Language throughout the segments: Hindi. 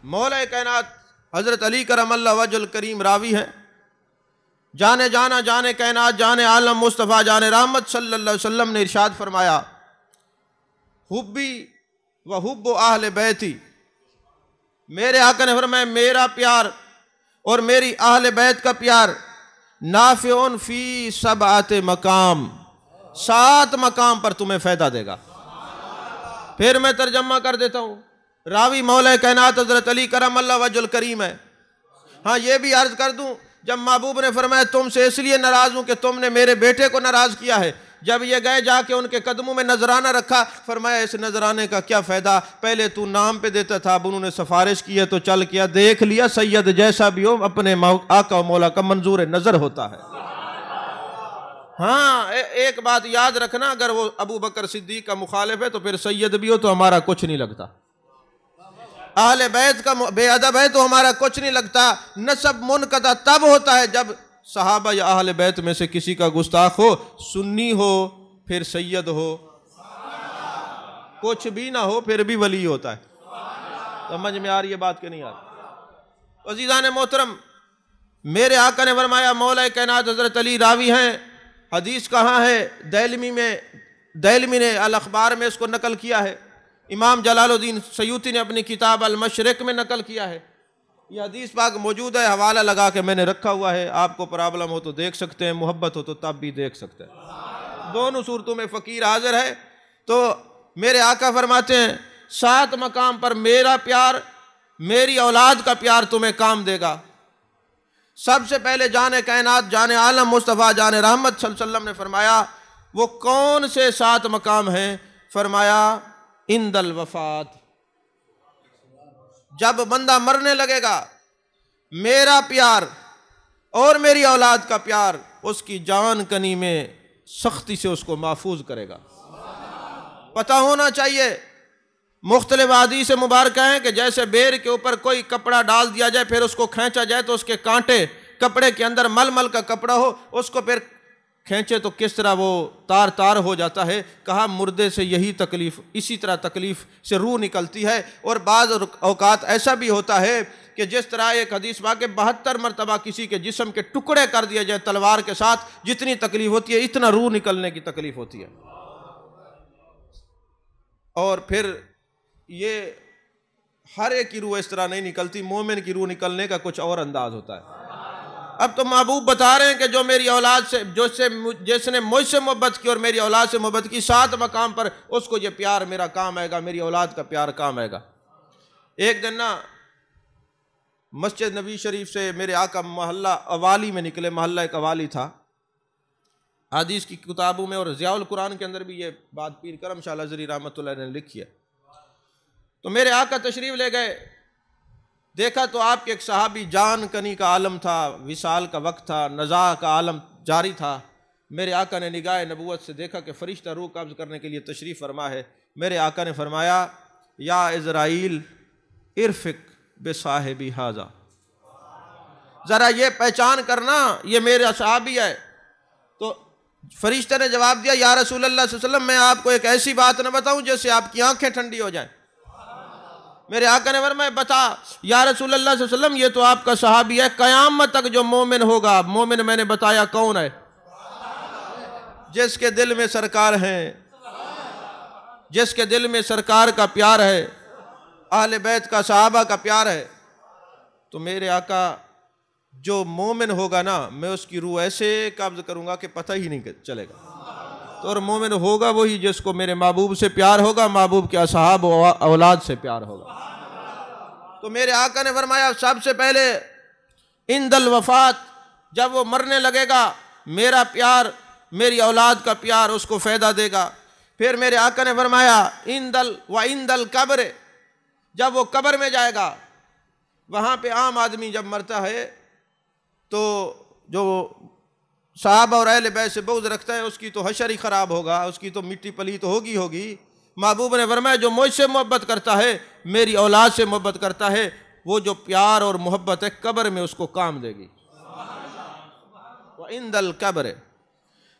मौला कायनात हज़रत अली करमल्लाहु वजहुल करीम रावी हैं। जाने जाना जाने कायनात जाने आलम मुस्तफ़ा जाने रहमत सल्लल्लाहु अलैहि वसल्लम ने इरशाद फरमाया, हुब्बी व हुब्बु अहले बैती, मेरे आका ने फरमाया मेरा प्यार और मेरी अहले बैत का प्यार नाफ़िउन फ़ी सबअते मकाम, 7 मकाम पर तुम्हें फ़ायदा देगा। फिर मैं तर्जमा कर देता हूँ। रावी मौला कायनात हज़रत अली करमल्लाहु वजहुल करीम है। हाँ, ये भी अर्ज़ कर दूँ, जब महबूब ने फरमाया तुमसे इसलिए नाराज़ हूँ कि तुमने मेरे बेटे को नाराज़ किया है, जब ये गए जाके उनके कदमों में नजराना रखा, फरमाया इस नजराने का क्या फ़ायदा, पहले तू नाम पे देता था, अब उन्होंने सिफारिश की है तो चल किया, देख लिया, सैयद जैसा भी हो अपने आका मौला का मंजूर नज़र होता है। हाँ, एक बात याद रखना, अगर वो अबू बकर सिद्दीक का मुखालिफ है तो फिर सैयद भी हो तो हमारा कुछ नहीं लगता, अहले बैत का बेअदब है तो हमारा कुछ नहीं लगता। नसब मुनक़ता तब होता है जब सहाबा या अहले बैत में से किसी का गुस्ताख हो, सुन्नी हो फिर सैयद हो, कुछ भी ना हो फिर भी वली होता है। समझ में आ रही है बात कि नहीं आ रही? अज़ीज़ान मोहतरम, मेरे आका ने फरमाया, मौला कायनात हज़रत अली रावी हैं। हदीस कहाँ है? दैलमी ने अल अखबार में इसको नकल किया है, इमाम जलालुद्दीन सयूती ने अपनी किताब अल मशरिक में नकल किया है। ये हदीस पाक मौजूद है, हवाला लगा के मैंने रखा हुआ है, आपको प्रॉब्लम हो तो देख सकते हैं, मोहब्बत हो तो तब भी देख सकते हैं। दोनों सूरतों में फ़कीर हाजिर है। तो मेरे आका फरमाते हैं 7 मकाम पर मेरा प्यार, मेरी औलाद का प्यार तुम्हें काम देगा। सबसे पहले जाने कायनात जाने आलम मुस्तफ़ा जाने रहमत सल्लल्लाहु अलैहि वसल्लम ने फरमाया वो कौन से 7 मकाम हैं? फरमाया इंदल वफ़ात, जब बंदा मरने लगेगा, मेरा प्यार और मेरी औलाद का प्यार उसकी जान कनी में सख्ती से उसको महफूज करेगा। पता होना चाहिए, मुख्तलिफ हदीस मुबारक हैं कि जैसे बेर के ऊपर कोई कपड़ा डाल दिया जाए, फिर उसको खींचा जाए तो उसके कांटे, कपड़े के अंदर मलमल का कपड़ा हो, उसको फिर खींचे तो किस तरह वो तार तार हो जाता है। कहा मुर्दे से यही तकलीफ़, इसी तरह तकलीफ़ से रूह निकलती है। और बाज़ औकात ऐसा भी होता है कि जिस तरह एक हदीस वाक़े 72 मरतबा किसी के जिस्म के टुकड़े कर दिए जाए तलवार के साथ, जितनी तकलीफ़ होती है इतना रूह निकलने की तकलीफ़ होती है। और फिर ये हर एक की रूह इस तरह नहीं निकलती, मोमिन की रूह निकलने का कुछ और अंदाज होता है। अब तो महबूब बता रहे हैं कि जो मेरी औलाद से, जिसने मुझसे मोहब्बत की और मेरी औलाद से मोहब्बत की, 7 मकाम पर उसको ये प्यार मेरा काम आएगा, मेरी औलाद का प्यार काम आएगा। एक दिन ना मस्जिद नबी शरीफ से मेरे आका मोहल्ला अवाली में निकले, मोहल्ला एक अवाली था। हदीस की किताबों में और ज़ियाउल कुरान के अंदर भी ये बात पीर करम शाह लज़री रहमतुल्लाह ने लिखी है। तो मेरे आका तशरीफ़ ले गए, देखा तो आपके एक सहाबी जान कनी का आलम था, विसाल का वक्त था, नज़ा का आलम जारी था। मेरे आका ने निगाह नबूवत से देखा कि फ़रिश्ता रूह कब्ज़ करने के लिए तशरीफ़ फरमा है। मेरे आका ने फरमाया या इज़राइल इरफ़िक बेसाहिबी हाजा, ज़रा ये पहचान करना ये मेरा सहाबी है। तो फ़रिश्ते ने जवाब दिया या रसूल अल्लाह सल्लल्लाहु अलैहि वसल्लम, मैं आपको एक ऐसी बात न बताऊँ जिससे आपकी आँखें ठंडी हो जाएँ। मेरे आका ने फरमाया बता या रसूल अल्लाह सल्लल्लाहु अलैहि वसल्लम, ये तो आपका सहाबी है, क़यामत तक जो मोमिन होगा। मोमिन मैंने बताया कौन है? जिसके दिल में सरकार है, जिसके दिल में सरकार का प्यार है, अहले बैत का, सहाबा का प्यार है। तो मेरे आका जो मोमिन होगा ना, मैं उसकी रूह ऐसे कब्ज़ करूँगा कि पता ही नहीं चलेगा। तो और मोमिन होगा वही जिसको मेरे महबूब से प्यार होगा, महबूब के असहाब औलाद से प्यार होगा। तो मेरे आका ने फरमाया सबसे पहले इंदल वफ़ात, जब वो मरने लगेगा, मेरा प्यार, मेरी औलाद का प्यार उसको फ़ायदा देगा। फिर मेरे आका ने फरमाया इंदल कब्र, जब वो कब्र में जाएगा, वहाँ पे आम आदमी जब मरता है तो जो साहब और अहले बैत से बुग़्ज़ रखता है उसकी तो हशर ही ख़राब होगा, उसकी तो मिट्टी पलीत होगी होगी। महबूब ने फरमाया जो मुझसे मोहब्बत करता है, मेरी औलाद से मोहब्बत करता है, वो जो प्यार और मोहब्बत है कब्र में उसको काम देगी। व इंदल कब्र,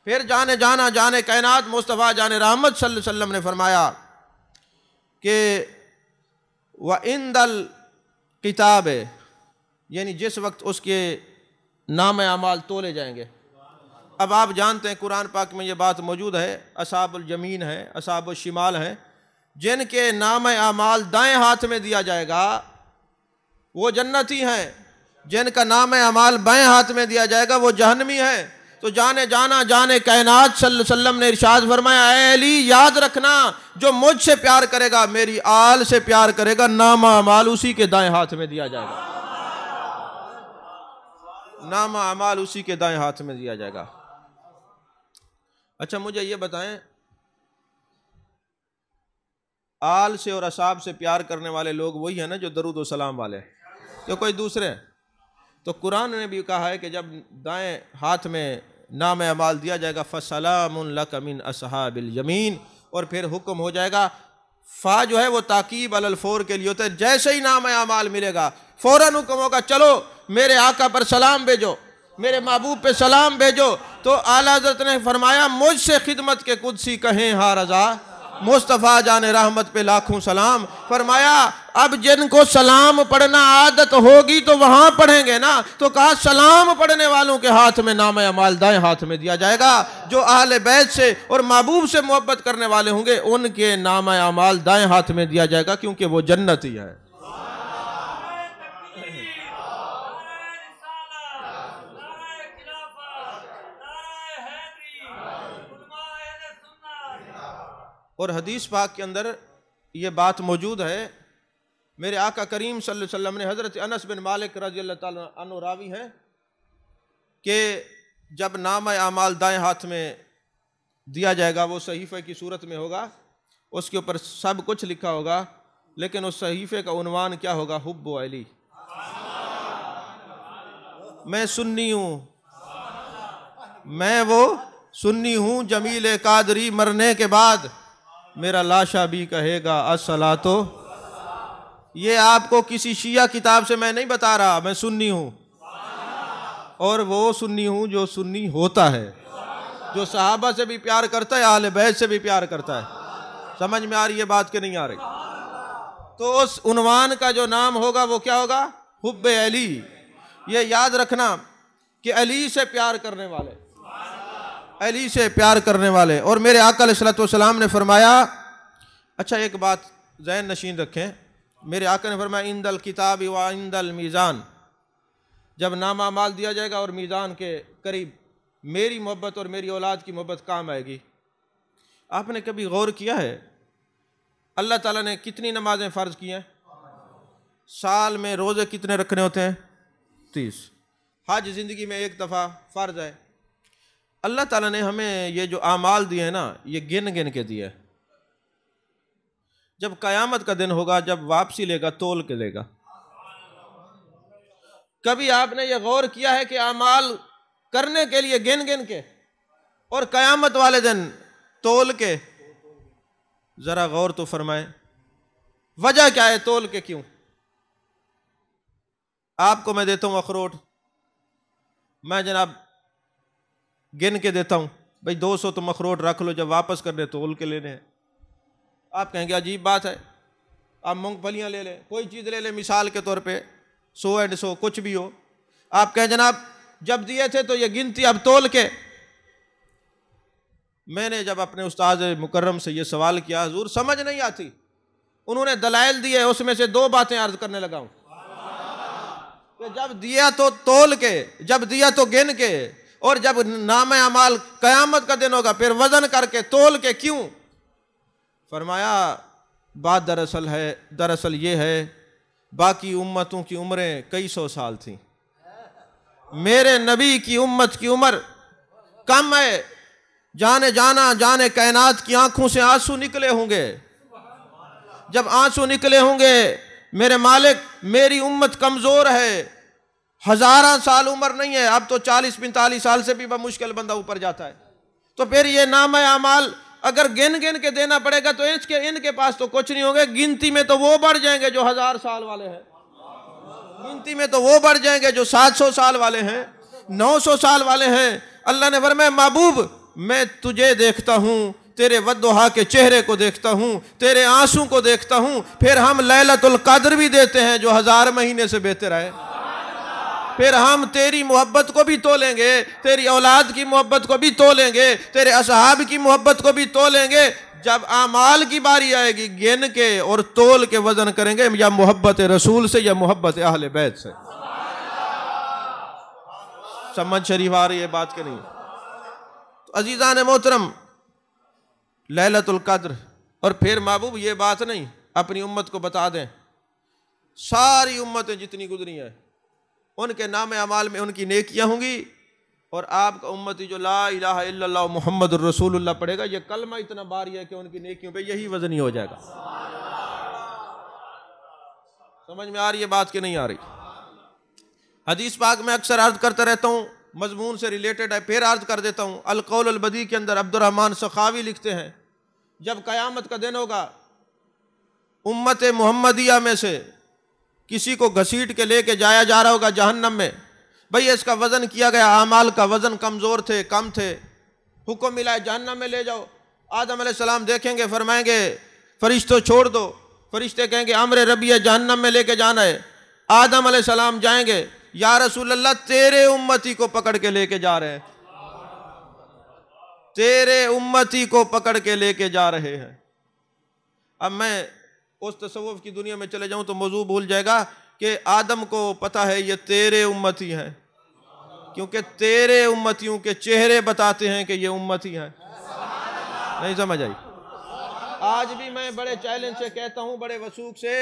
फिर जाने जाना जाने कायनात मुस्तफ़ा जाने रहमत सल्लल्लाहु अलैहि वसल्लम ने फरमाया कि व इंदल किताब है, यानी जिस वक्त उसके नाम अमाल तोले जाएंगे। अब आप जानते हैं कुरान पाक में ये बात मौजूद है, असहाबुल यमीन है, असहाबुल शिमाल है, जिनके नाम अमाल दाएं हाथ में दिया जाएगा वो जन्नती हैं, जिनका नाम अमाल बाएं हाथ में दिया जाएगा वो जहन्नमी है। तो जाने जाना जाने कायनात सल्लल्लाहु अलैहि वसल्लम ने इरशाद फरमाया, ऐ अली याद रखना, जो मुझसे प्यार करेगा मेरी आल से प्यार करेगा, नाम अमाल उसी के दाएं हाथ में दिया जाएगा, नाम अमाल उसी के दाएं हाथ में दिया जाएगा। अच्छा मुझे ये बताएं, आल से और असाब से प्यार करने वाले लोग वही है ना जो दरूद व सलाम वाले, तो कोई दूसरे? तो कुरान ने भी कहा है कि जब दाएं हाथ में नाम अमाल दिया जाएगा, फसलामुन लक मिन असहाबिल यमीन, और फिर हुक्म हो जाएगा। फा जो है वो ताकीब अलल फोर के लिए होता है, जैसे ही नाम अमाल मिलेगा फौरन हुक्म होगा, चलो मेरे आका पर सलाम भेजो, मेरे महबूब पे सलाम भेजो। तो आला हज़रत ने फरमाया, मुझसे खिदमत के कुदसी कहें हा रज़ा, मुस्तफ़ा जाने रहमत पे लाखों सलाम। फरमाया अब जिनको सलाम पढ़ना आदत होगी तो वहां पढ़ेंगे ना, तो कहा सलाम पढ़ने वालों के हाथ में नाम अमाल दाएं हाथ में दिया जाएगा, जो अहले बैत से और महबूब से मोहब्बत करने वाले होंगे उनके नाम अमाल दाएं हाथ में दिया जाएगा, क्योंकि वो जन्नती है। और हदीस पाक के अंदर ये बात मौजूद है, मेरे आका करीम सल्लल्लाहु अलैहि वसल्लम ने, हज़रत अनस बिन मालिक रज़ी अल्लाह ताला अन्हु रावी हैं, कि जब नाम अमाल दाएं हाथ में दिया जाएगा वो सहीफ़े की सूरत में होगा, उसके ऊपर सब कुछ लिखा होगा, लेकिन उस सहीफ़े का उन्वान क्या होगा? हुब्बु अली, मैं सुन्नी हूँ, मैं वो सुन्नी हूँ, जमील कादरी मरने के बाद मेरा लाशा भी कहेगा अस्सलातो। ये आपको किसी शिया किताब से मैं नहीं बता रहा, मैं सुन्नी हूँ, और वो सुन्नी हूँ जो सुन्नी होता है, जो सहाबा से भी प्यार करता है, अहले बैत से भी प्यार करता है। समझ में आ रही है बात कि नहीं आ रही? तो उस उन्वान का जो नाम होगा वो क्या होगा? हुब्बे अली। ये याद रखना कि अली से प्यार करने वाले, अली से प्यार करने वाले। और मेरे आका अलैहिस्सलातु वस्सलाम ने फरमाया, अच्छा एक बात ज़हन नशीन रखें, मेरे आका ने फरमाया इंदल किताब व इंदल मीज़ान, जब नामा माल दिया जाएगा और मीज़ान के करीब मेरी मोहब्बत और मेरी औलाद की मोहब्बत काम आएगी। आपने कभी गौर किया है अल्लाह ताला ने कितनी नमाजें फ़र्ज़ की हैं? साल में रोज़े कितने रखने होते हैं? 30। हज ज़िंदगी में एक दफ़ा फ़र्ज़ है। अल्लाह ताला ने हमें ये जो आमाल दिए हैं ना, ये गिन गिन के दिए। जब क़यामत का दिन होगा, जब वापसी लेगा, तोल के लेगा। कभी आपने ये गौर किया है कि आमाल करने के लिए गिन गिन के और क़यामत वाले दिन तोल के? ज़रा गौर तो फरमाएं, वजह क्या है? तोल के क्यों? आपको मैं देता हूँ अखरोट, मैं जनाब गिन के देता हूँ, भाई 200 तुम अखरोट रख लो, जब वापस करने तोल के लेने हैं। आप कहेंगे अजीब बात है, आप मूंगफलियाँ ले लें, कोई चीज़ ले लें मिसाल के तौर पे, 100 एंड 100 कुछ भी हो, आप कहें जनाब जब दिए थे तो ये गिनती अब तोल के। मैंने जब अपने उस्ताद मुकर्रम से ये सवाल किया, हुजूर समझ नहीं आती, उन्होंने दलाइल दिए, उसमें से 2 बातें अर्ज करने लगा हूँ कि जब दिया तो तोल के, जब दिया तो गिन के, और जब नाम अमाल क़यामत का दिन होगा फिर वजन करके तोल के क्यों? फरमाया बात दरअसल ये है, बाकी उम्मतों की उम्रें कई 100 साल थी, मेरे नबी की उम्मत की उम्र कम है। जाने जाना जाने कायनात की आंखों से आंसू निकले होंगे। जब आंसू निकले होंगे, मेरे मालिक मेरी उम्मत कमज़ोर है, 1000 साल उम्र नहीं है, अब तो 40-45 साल से भी मुश्किल बंदा ऊपर जाता है। तो फिर ये नाम अमाल अगर गिन गिन के देना पड़ेगा तो इनके पास तो कुछ नहीं होगा। गिनती में तो वो बढ़ जाएंगे जो 1000 साल वाले हैं, गिनती में तो वो बढ़ जाएंगे जो 700 साल वाले हैं, 900 साल वाले हैं। अल्लाह ने फरमाया महबूब मैं तुझे देखता हूँ, तेरे वद्दुहा के चेहरे को देखता हूँ, तेरे आंसू को देखता हूँ। फिर हम लैलतुल कद्र भी देते हैं जो 1000 महीने से बेहतर है। फिर हम तेरी मोहब्बत को भी तोलेंगे, तेरी औलाद की मोहब्बत को भी तोलेंगे, तेरे असहाब की मोहब्बत को भी तोलेंगे। जब आमाल की बारी आएगी, गिन के और तोल के वजन करेंगे, या मोहब्बत रसूल से या मोहब्बत अहले बैत से। समझ शरीफ आ रही है बात के नहीं? तो अजीज़ान मोहतरम, लैलतुल कद्र। और फिर महबूब ये बात नहीं, अपनी उम्मत को बता दें, सारी उम्मतें जितनी गुजरी हैं उनके नाम अमाल में उनकी नेकियां होंगी, और आपका उम्मती जो ला इलाहा इल्लल्लाह मुहम्मदुर रसूलुल्लाह पढ़ेगा, ये कलमा इतना भारी है कि उनकी नेकियों पे यही वजन ही हो जाएगा। समझ में आ रही है बात कि नहीं आ रही? हदीस पाक में अक्सर अर्ज करता रहता हूँ, मजमून से रिलेटेड है, फिर अर्ज कर देता हूँ। अल कौल अल बदी के अंदर अब्दुर्रहमान सखावी लिखते हैं, जब क़यामत का दिन होगा, उम्मत मुहम्मदिया में से किसी को घसीट के लेके जाया जा रहा होगा जहन्नम में। भाई इसका वज़न किया गया, आमाल का वज़न कमज़ोर थे, कम थे, हुक्म मिला है जहन्नम में ले जाओ। आदम अलैहिस्सलाम देखेंगे, फरमाएंगे फरिश्तों छोड़ दो। फरिश्ते कहेंगे अम्र रब्बी है, जहन्नम में लेके जाना है। आदम अलैहिस्सलाम जाएंगे, या रसूल अल्लाह तेरे उम्मती को पकड़ के लेके जा रहे हैं, तेरे उम्मती को पकड़ के लेके जा रहे हैं। अब मैं उस तसव्वुफ की दुनिया में चले जाऊं तो मौजू भूल जाएगा कि आदम को पता है ये तेरे उम्मती हैं, क्योंकि तेरे उम्मतियों के चेहरे बताते हैं कि ये उम्मती हैं। नहीं समझ आई? आज भी मैं बड़े चैलेंज से कहता हूं, बड़े वसूख से,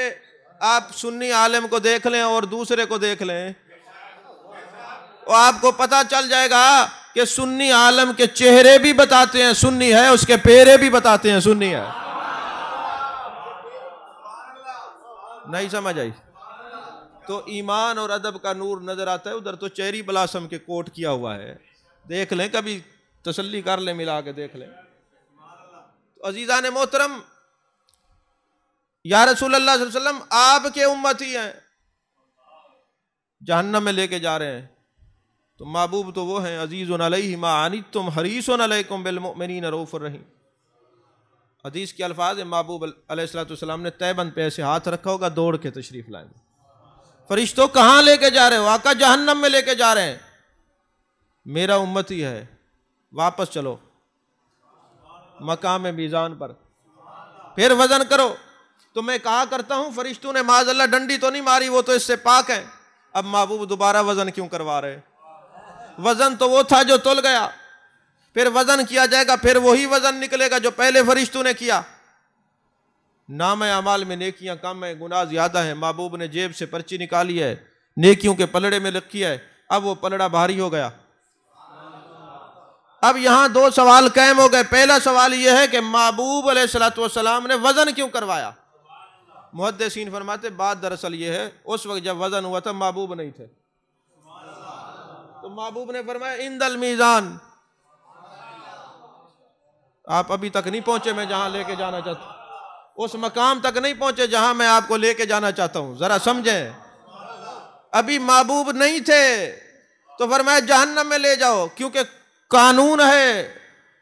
आप सुन्नी आलिम को देख लें और दूसरे को देख लें, और आपको पता चल जाएगा कि सुन्नी आलिम के चेहरे भी बताते हैं सुन्नी है, उसके पेरे भी बताते हैं सुन्नी है। नहीं समझ आई? तो ईमान और अदब का नूर नजर आता है। उधर तो चेरी ब्लासम के कोट किया हुआ है, देख लें, कभी तसल्ली कर लें, मिला के देख लें। तो अजीज़ान मोहतरम, या रसूल अल्लाह सल्लल्लाहु अलैहि वसल्लम आपके उम्मती हैं, जहन्नम में लेके जा रहे हैं, तो महबूब तो वो हैं अजीज़ुन अलैहि मा अनित्तुम हरीसुन अलैकुम बिल मुमिनीन रऊफुर रहीम। हदीस के अल्फाज है, महबूब अलैहिस्सलातु वस्सलाम ने तैबंद पे ऐसे हाथ रखा होगा, दौड़ के तशरीफ लाएंगे। फरिश्तों कहाँ लेके जा रहे हो? आका जहन्नम में लेके जा रहे हैं, मेरा उम्मती है, वापस चलो मकाम मीज़ान पर, फिर वजन करो। तो मैं कहा करता हूँ, फरिश्तों ने माज़अल्लाह डंडी तो नहीं मारी, वो तो इससे पाक है। अब महबूब दोबारा वजन क्यों करवा रहे? वजन तो वो था जो तुल गया, फिर वजन किया जाएगा, फिर वही वजन निकलेगा जो पहले फरिश्तों ने किया। नाम अमाल में नेकियां कम है, गुनाह ज्यादा है। महबूब ने जेब से पर्ची निकाली है, नेकियों के पलड़े में रखी है, अब वो पलड़ा भारी हो गया। अब यहां दो सवाल कायम हो गए। पहला सवाल यह है कि महबूब अलैहिस्सलातु वस्सलाम ने वजन क्यों करवाया? मुहद्दिसीन फरमाते बात दरअसल ये है, उस वक्त जब वजन हुआ था महबूब नहीं थे, तो महबूब ने फरमाया इंदल मीज़ान। आप अभी तक नहीं पहुंचे मैं जहां लेके जाना चाहता हूं, उस मकाम तक नहीं पहुंचे जहां मैं आपको लेके जाना चाहता हूं, जरा समझें। अभी महबूब नहीं थे तो फरमाया जहन्नम में ले जाओ, क्योंकि कानून है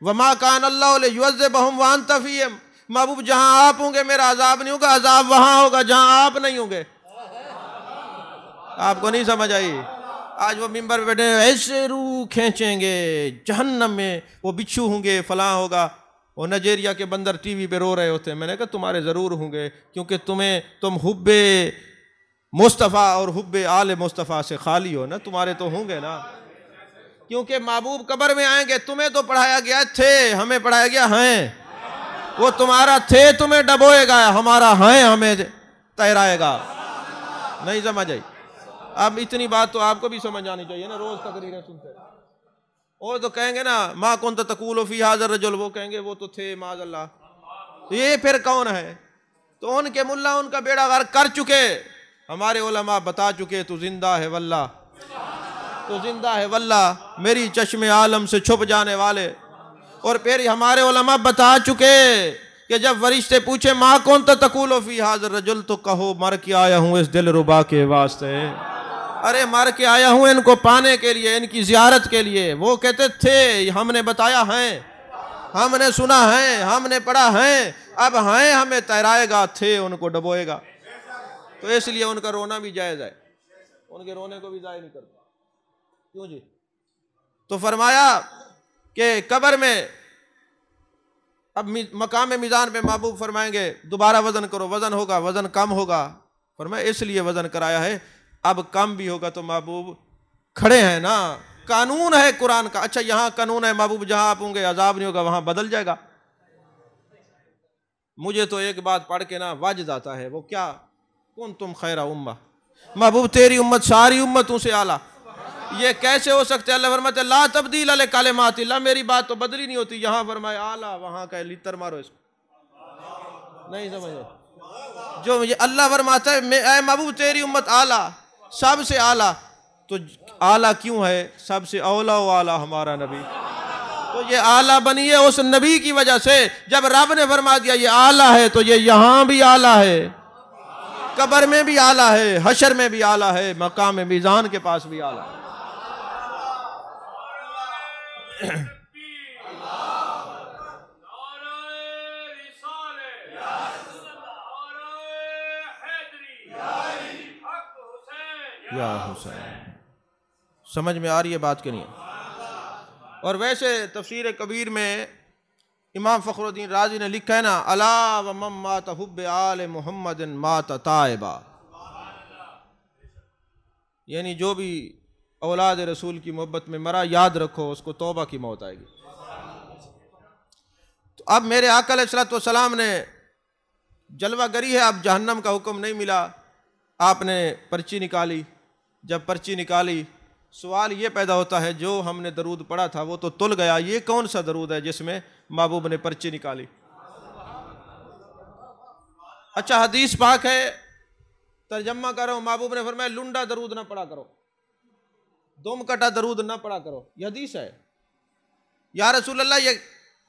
वमा कान अल्लाहु लियुअज़्ज़िबहुम व अंत फ़ीहिम। महबूब जहां आप होंगे मेरा अजाब नहीं होगा, अजाब वहां होगा जहां आप नहीं होंगे। आपको नहीं समझ आई? आज वो मिंबर पे बैठे ऐसे रूह खींचेंगे जहन्नम में, वो बिच्छू होंगे, फलां होगा। वो नाइजीरिया के बंदर टीवी पे रो रहे होते हैं। मैंने कहा तुम्हारे ज़रूर होंगे, क्योंकि तुम हुब्बे मुस्तफ़ा और हुब्बे आले मुस्तफ़ा से खाली हो ना, तुम्हारे तो होंगे ना। क्योंकि महबूब कब्र में आएंगे, तुम्हें तो पढ़ाया गया थे, हमें पढ़ाया गया हैं। वो तुम्हारा थे तुम्हें डबोएगा, हमारा हैं हमें तैराएगा। नहीं समझ आई? अब इतनी बात तो आपको भी समझ आनी चाहिए ना, रोज तकरीरें सुनते हैं। और तो कहेंगे ना मा कुंत तकूलु फी हाज़ा रजुल, वो कहेंगे वो तो थे माज़अल्लाह, तो ये फिर कौन है? तो उनके मुल्ला उनका बेड़ा गर्क कर चुके, हमारे उलमा बता चुके तू जिंदा है वल्लाह, तो जिंदा है वल्लाह, मेरी चश्मे आलम से छुप जाने वाले। और फिर हमारे उलमा बता चुके कि जब फरिश्ते पूछे माँ कौन तकूलु फी हाज़ा रजुल, तो कहो मर के आया हूँ इस दिल रुबा के वास्ते। अरे मर के आया हूँ इनको पाने के लिए, इनकी ज़ियारत के लिए। वो कहते थे हमने बताया है, हमने सुना है, हमने पढ़ा है, अब हैं हमें तैराएगा, थे उनको डबोएगा। तो इसलिए उनका रोना भी जायज़ है, उनके रोने को भी जायज़ नहीं करता। क्यों जी? तो फरमाया कि कब्र में अब मकाम मीज़ान पे महबूब फरमाएंगे दोबारा वज़न करो, वज़न होगा, वज़न कम होगा। फरमाया इसलिए वज़न कराया है, अब कम भी होगा तो महबूब खड़े हैं ना, कानून है कुरान का। अच्छा यहाँ कानून है महबूब, जहाँ आप होंगे अजाब नहीं होगा, वहाँ बदल जाएगा। मुझे तो एक बात पढ़ के ना वाजिद आता है, वो क्या, कौन तुम खैरा उम्मा, महबूब तेरी उम्मत सारी उम्मतों से आला। ये कैसे हो सकते? अल्लाह फरमाते ला तब्दील ले कालिमात अल्लाह, मेरी बात तो बदली नहीं होती। यहाँ फरमाए आला, वहाँ का लितर मारो इसको, नहीं समझे? जो मुझे अल्लाह फरमाता है ऐ महबूब तेरी उम्मत आला, सबसे आला, तो आला क्यों है? सबसे औला व आला हमारा नबी। तो ये आला बनी है उस नबी की वजह से। जब रब ने फरमा दिया ये आला है, तो ये यहाँ भी आला है, कब्र में भी आला है, हशर में भी आला है, मकाम मीज़ान के पास भी आला है। या हुसैन, समझ में आ रही है बात के नहीं? और वैसे तफसीर कबीर में इमाम फ़खरुद्दीन राज़ी ने लिखा है ना, अला व मम मात हुब्बे आले मुहम्मदिन मात ताइबा, यानी जो भी औलाद रसूल की मोहब्बत में मरा, याद रखो उसको तौबा की मौत आएगी। तो अब मेरे आका अलैहिस्सलातु वस्सलाम ने जलवा गरी है, अब जहन्नम का हुक्म नहीं मिला, आपने पर्ची निकाली। जब पर्ची निकाली, सवाल ये पैदा होता है जो हमने दरूद पढ़ा था वो तो तुल गया, ये कौन सा दरूद है जिसमें महबूब ने पर्ची निकाली? अच्छा हदीस पाक है, तर्जमा कर रहा हूँ, महबूब ने फरमाया लुंडा दरूद ना पढ़ा करो, दुम कटा दरूद ना पढ़ा करो। यह हदीस है। या रसूल अल्लाह, ये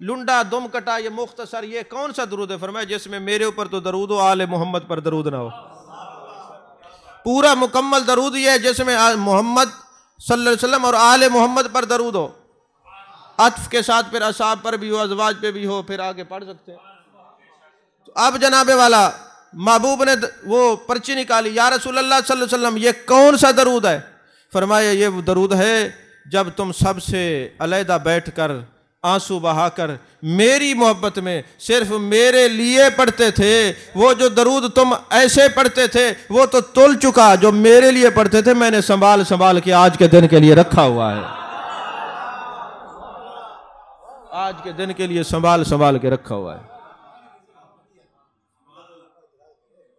लुंडा, दुम कटा, ये मुख्तसर, ये कौन सा दरूद है? फरमाया जिसमें मेरे ऊपर तो दरूद हो, आले मोहम्मद पर दरूद ना हो। पूरा मुकम्मल दरूद ये है जिसमें मोहम्मद सल्लल्लाहु अलैहि वसल्लम और आले मोहम्मद पर दरूद हो, अत्फ के साथ फिर असाब पर भी हो, अज़वाज पे भी हो, फिर आगे पढ़ सकते हैं। तो अब जनाबे वाला महबूब ने वो पर्ची निकाली, या रसूल अल्लाह सल्लल्लाहु अलैहि वसल्लम ये कौन सा दरूद है? फरमाया ये वो दरूद है जब तुम सबसे अलहदा बैठ कर आंसू बहाकर मेरी मोहब्बत में सिर्फ मेरे लिए पढ़ते थे। वो जो दरूद तुम ऐसे पढ़ते थे वो तो तुल चुका, जो मेरे लिए पढ़ते थे मैंने संभाल संभाल के आज के दिन के लिए रखा हुआ है, आज के दिन के लिए संभाल संभाल के रखा हुआ है।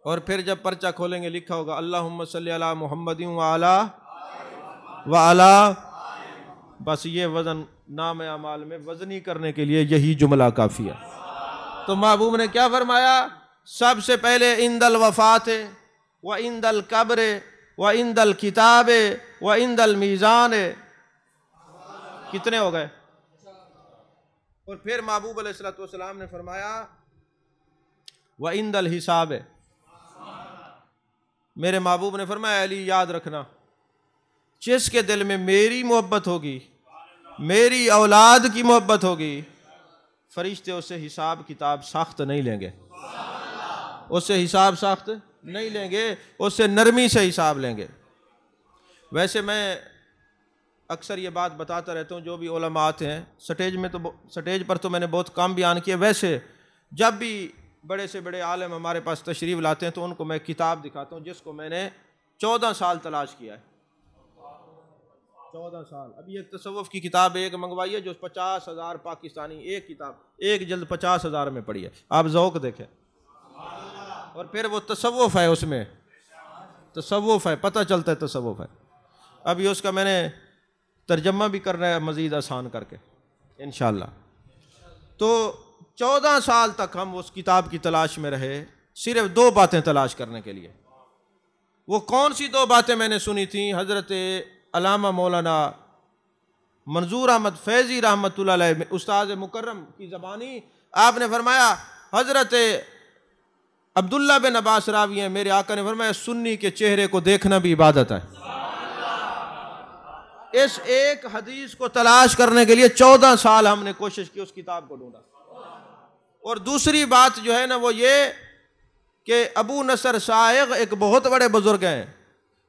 और फिर जब पर्चा खोलेंगे लिखा होगा अल्लाहुम्मा सल्ली अला मुहम्मदिन व अला, बस ये वजन नाम अमाल में वजनी करने के लिए यही जुमला काफी है। तो महबूब ने क्या फरमाया? सबसे पहले इंदल वफात व इंदल कब्र व इंदल किताब व इंदल मीज़ान, कितने हो गए? और फिर महबूब अलैहिस्सलातु वस्सलाम ने फरमाया व इंदल हिसाब। मेरे महबूब ने फरमाया अली याद रखना, जिसके दिल में मेरी मोहब्बत होगी, मेरी औलाद की मोहब्बत होगी, फरिश्ते उससे हिसाब किताब सख्त नहीं लेंगे, उससे हिसाब सख्त नहीं लेंगे, उससे नरमी से हिसाब लेंगे। वैसे मैं अक्सर ये बात बताता रहता हूँ, जो भी उलमा आते हैं स्टेज में, तो स्टेज पर तो मैंने बहुत कम बयान किया, वैसे जब भी बड़े से बड़े आलिम हमारे पास तशरीफ़ लाते हैं तो उनको मैं किताब दिखाता हूँ जिसको मैंने 14 साल तलाश किया है। 14 साल। अभी एक तसव्वुफ़ की किताब एक मंगवाई है जो 50,000 पाकिस्तानी, एक किताब एक जल्द 50,000 में पड़ी है, आप ज़ौक़ देखें। और फिर वो तसव्वुफ़ है, उसमें तसव्वुफ़ है, पता चलता है तसव्वुफ़ है। अभी उसका मैंने तर्जमा भी करना है मज़ीद आसान करके इंशाअल्लाह। तो 14 साल तक हम उस किताब की तलाश में रहे, सिर्फ 2 बातें तलाश करने के लिए। वो कौन सी 2 बातें मैंने सुनी थी? हज़रत अल्लामा मौलाना मंजूर अहमद फैज़ी रहमतुल्लाह अलैह उस्ताद मुकर्रम की ज़बानी आपने फरमाया, हज़रत अब्दुल्ला बिन अब्बास रावी हैं, मेरे आका ने फरमाया सुन्नी के चेहरे को देखना भी इबादत है। इस एक हदीस को तलाश करने के लिए 14 साल हमने कोशिश की, उस किताब को ढूंढा। और दूसरी बात जो है ना वो ये कि अबू नसर साइग एक बहुत बड़े बुजुर्ग हैं,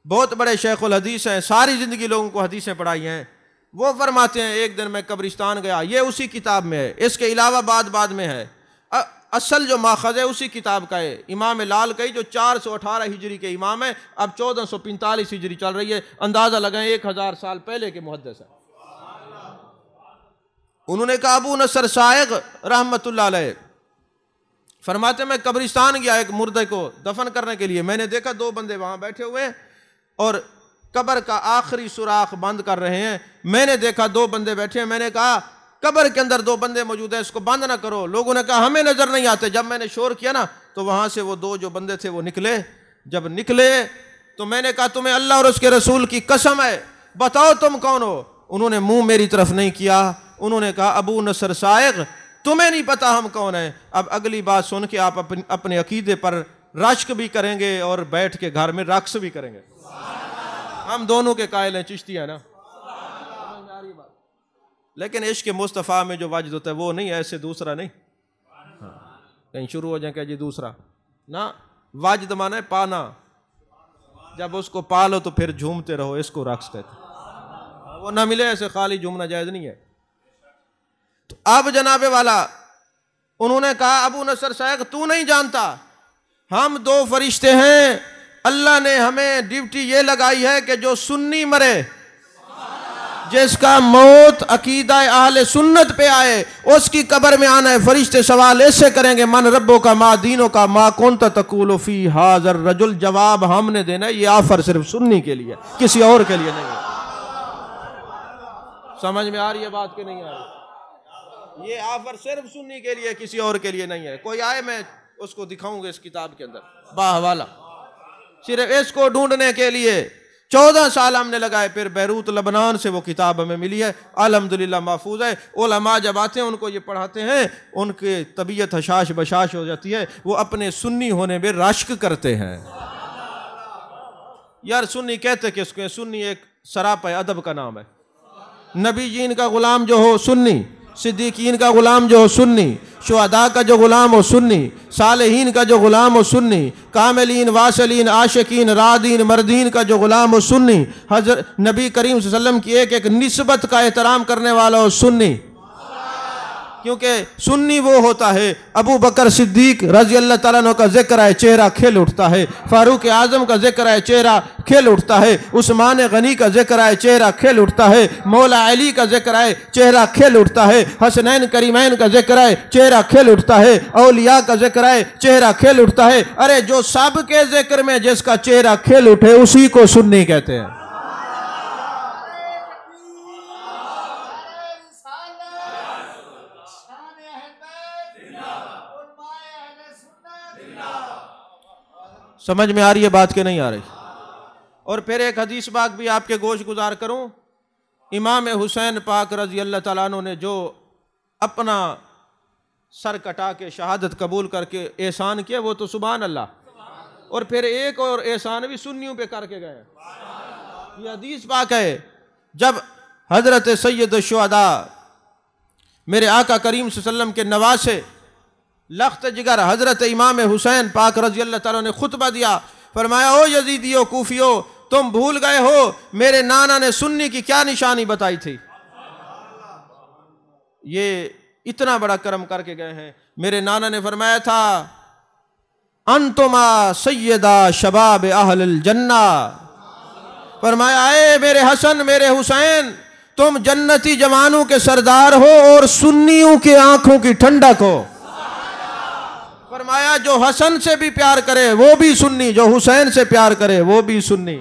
बहुत बड़े शेखुल हदीस हैं, सारी ज़िंदगी लोगों को हदीसें पढ़ाई हैं। वो फरमाते हैं एक दिन मैं कब्रिस्तान गया, ये उसी किताब में है, इसके अलावा बाद में है। असल जो माखज़ है उसी किताब का है। इमाम लाल कई जो 418 हिजरी के इमाम है, अब 1445 हिजरी चल रही है, अंदाज़ा लगाएं 1000 साल पहले के मुहद्दिस है। उन्होंने कहा अबू नसर साइग रहमतुल्लाह अलैह फरमाते मैं कब्रिस्तान गया एक मुर्दे को दफन करने के लिए, मैंने देखा 2 बंदे वहाँ बैठे हुए हैं और कब्र का आखिरी सुराख बंद कर रहे हैं। मैंने देखा 2 बंदे बैठे हैं, मैंने कहा कब्र के अंदर 2 बंदे मौजूद हैं, इसको बंद ना करो। लोगों ने कहा हमें नजर नहीं आते। जब मैंने शोर किया ना तो वहां से वो 2 जो बंदे थे वो निकले। जब निकले तो मैंने कहा तुम्हें अल्लाह और उसके रसूल की कसम है, बताओ तुम कौन हो। उन्होंने मुंह मेरी तरफ नहीं किया। उन्होंने कहा अबू नसर साइग, तुम्हें नहीं पता हम कौन है। अब अगली बात सुन के आप अपने अकीदे पर रश्क भी करेंगे और बैठ के घर में रक्स भी करेंगे। हम दोनों के कायल हैं, चिश्ती है ना। लेकिन इश्क मुस्तफ़ा में जो वाजिद होता है वो नहीं, ऐसे दूसरा नहीं। कहीं शुरू हो जाए क्या जी दूसरा ना, वाजिद माना है पाना। जब उसको पालो तो फिर झूमते रहो, इसको रक्स कहते। वो ना मिले ऐसे खाली झूमना जायज नहीं है। तो अब जनाबे वाला उन्होंने कहा अबू नसर साइग तू नहीं जानता, हम 2 फरिश्ते हैं, अल्लाह ने हमें ड्यूटी ये लगाई है कि जो सुन्नी मरे, जिसका मौत अकीदा अहले सुन्नत पे आए, उसकी कब्र में आना है। फरिश्ते सवाल ऐसे करेंगे मन रब्बो का मा दीनों का मा कुंत तकूलु फी हाज़र रजुल, जवाब हमने देना है। ये ऑफर सिर्फ सुन्नी के लिए, किसी और के लिए नहीं है। समझ में आ रही है बात कि नहीं आ रही? ये ऑफर सिर्फ सुन्नी के लिए, किसी और के लिए नहीं है। कोई आए मैं उसको दिखाऊंगा इस किताब के अंदर बाहवाला, सिर्फ इसको ढूंढने के लिए 14 साल हमने लगाए। फिर बैरूत लबनान से वो किताब हमें मिली है, अल्हम्दुलिल्लाह महफूज है। उलमा जब आते हैं उनको ये पढ़ाते हैं, उनकी तबीयत हशाश बशाश हो जाती है, वो अपने सुन्नी होने में रश्क करते हैं। यार सुन्नी कहते किसको? सुन्नी एक सरापा अदब का नाम है। नबी जीन का गुलाम जो हो सुन्नी, सिद्दीकीन का गुलाम जो हो सुन्नी, शुहदा का जो गुलाम हो सुन्नी, सालेहीन का जो गुलाम हो सुन्नी, कामिलीन वासलीन आशिकीन रादीन मर्दीन का जो गुलाम हो सुन्नी, हज़रत नबी करीम सल्लल्लाहु अलैहि वसल्लम की एक एक निस्बत का एहतराम करने वाला हो सुन्नी। क्योंकि सुन्नी वो होता है, अबू बकर सिद्दीक रजी अल्लाह ताला अन्हु का जिक्र है, चेहरा खिल उठता है। फारूक आजम का जिक्र है, चेहरा खिल उठता है। उस्मान गनी का जिक्र है, चेहरा खिल उठता है। मौला अली का जिक्र है, चेहरा खिल उठता है। हसनैन करीमैन का जिक्र है, चेहरा खिल उठता है। औलिया का जिक्र है, चेहरा खिल उठता है। अरे जो सब के जिक्र में जिसका चेहरा खिल उठे उसी को सुन्नी कहते हैं। समझ में आ रही है बात के नहीं आ रही? और फिर एक हदीस बाग भी आपके गोश गुजार करूं। इमाम हुसैन पाक रजी अल्लाह ताला अन्हु ने जो अपना सर कटा के शहादत कबूल करके एहसान किया, वो तो सुभान अल्लाह। और फिर एक और एहसान भी सुन्नियों पे करके गए। ये हदीस पाक है, जब हजरत सैयद शुहदा मेरे आका करीम सल्लल्लाहु अलैहि वसल्लम के नवासे लख्त जिगर हजरत इमाम हुसैन पाक रजी अल्लाह ताला ने खुतबा दिया। फरमाया ओ यजीदियो कूफियो, तुम भूल गए हो मेरे नाना ने सुन्नी की क्या निशानी बताई थी। ये इतना बड़ा कर्म करके गए हैं। मेरे नाना ने फरमाया था अंतुमा सैयदा शबाब अहल जन्ना। फरमाया ए मेरे हसन मेरे हुसैन, तुम जन्नती जवानों के सरदार हो और सुन्नियों के आंखों की ठंडक हो। फरमाया जो हसन से भी प्यार करे वो भी सुन्नी, जो हुसैन से प्यार करे वो भी सुन्नी।